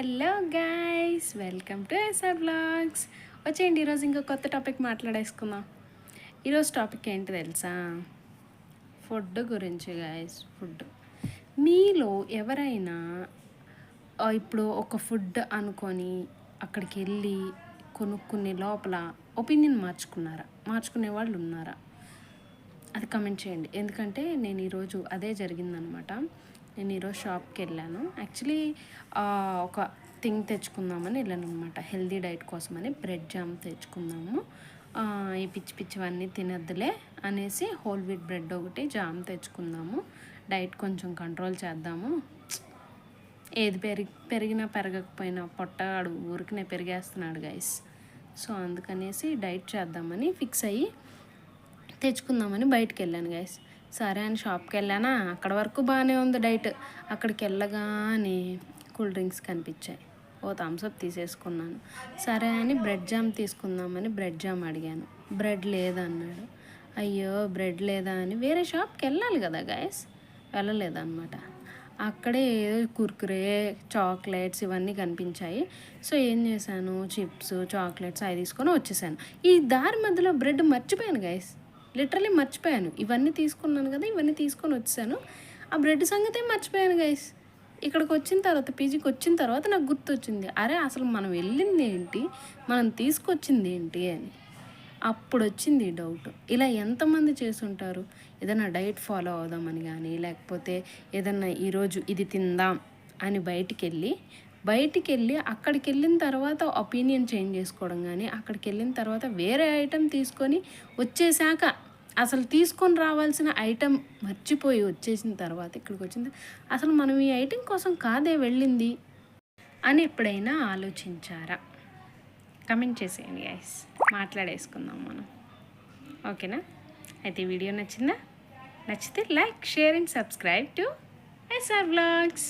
Hello guys, welcome to SR blogs. వచ్చేయండి, ఈరోజు ఇంకో కొత్త టాపిక్ మాట్లాడేసుకుందాం. ఈరోజు టాపిక్ ఏంటి తెలుసా? ఫుడ్ గురించి గైస్. ఫుడ్ మీలో ఎవరైనా ఇప్పుడు ఒక ఫుడ్ అనుకొని అక్కడికి వెళ్ళి కొనుక్కునే లోపల ఒపీనియన్ మార్చుకునే వాళ్ళు ఉన్నారా? అది కమెంట్ చేయండి. ఎందుకంటే నేను ఈరోజు అదే జరిగిందనమాట. నేను ఈరోజు షాప్కి వెళ్ళాను. యాక్చువల్లీ ఒక థింగ్ తెచ్చుకుందామని వెళ్ళాను అనమాట. హెల్దీ డైట్ కోసమని బ్రెడ్ జామ్ తెచ్చుకుందాము. ఈ పిచ్చి పిచ్చివన్నీ తినద్దులే అనేసి హోల్ వీట్ బ్రెడ్ ఒకటి జామ్ తెచ్చుకుందాము. డైట్ కొంచెం కంట్రోల్ చేద్దాము. ఏది పెరిగినా పెరగకపోయినా పొట్టగాడు ఊరికనే పెరిగేస్తున్నాడు గైస్. సో అందుకనేసి డైట్ చేద్దామని ఫిక్స్ అయ్యి తెచ్చుకుందామని బయటికి వెళ్ళాను గైస్. సరే అని షాప్కి వెళ్ళానా, అక్కడ వరకు బాగానే ఉంది డైట్. అక్కడికి వెళ్ళగానే కూల్ డ్రింక్స్ కనిపించాయి. ఓ థమ్స్అప్ తీసేసుకున్నాను. సరే అని బ్రెడ్ జామ్ తీసుకుందామని బ్రెడ్ జామ్ అడిగాను. బ్రెడ్ లేదన్నాడు. అయ్యో బ్రెడ్ లేదా అని వేరే షాప్కి వెళ్ళాలి కదా గైస్, వెళ్ళలేదన్నమాట. అక్కడే ఏదో కుర్కురే, చాక్లెట్స్ ఇవన్నీ కనిపించాయి. సో ఏం చేశాను, చిప్స్, చాక్లెట్స్ అవి తీసుకొని వచ్చేసాను. ఈ దారి మధ్యలో బ్రెడ్ మర్చిపోయాను గైస్. లిటరలీ మర్చిపోయాను. ఇవన్నీ తీసుకున్నాను కదా, ఇవన్నీ తీసుకొని వచ్చాను. ఆ బ్రెడ్ సంగతే మర్చిపోయాను గైస్. ఇక్కడికి వచ్చిన తర్వాత, పీజీకి వచ్చిన తర్వాత నాకు గుర్తొచ్చింది, అరే అసలు మనం వెళ్ళింది ఏంటి, మనం తీసుకొచ్చింది ఏంటి అని. అప్పుడు వచ్చింది డౌట్. ఇలా ఎంతమంది చేసుంటారు? ఏదైనా డైట్ ఫాలో అవుదామని కానీ, లేకపోతే ఏదన్నా ఈరోజు ఇది తిందాం అని బయటికి వెళ్ళి అక్కడికి వెళ్ళిన తర్వాత ఒపీనియన్ చేంజ్ చేసుకోవడం కానీ, అక్కడికి వెళ్ళిన తర్వాత వేరే ఐటెం తీసుకొని వచ్చేసాక అసలు తీసుకొని రావాల్సిన ఐటెం మర్చిపోయి వచ్చేసిన తర్వాత ఇక్కడికి వచ్చింది, అసలు మనం ఈ ఐటెం కోసం కాదే వెళ్ళింది అని ఎప్పుడైనా ఆలోచించారా? కమెంట్ చేసేయండి గైస్, మాట్లాడేసుకుందాం మనం. ఓకేనా? అయితే వీడియో నచ్చిందా? నచ్చితే like, share and subscribe to SR blogs.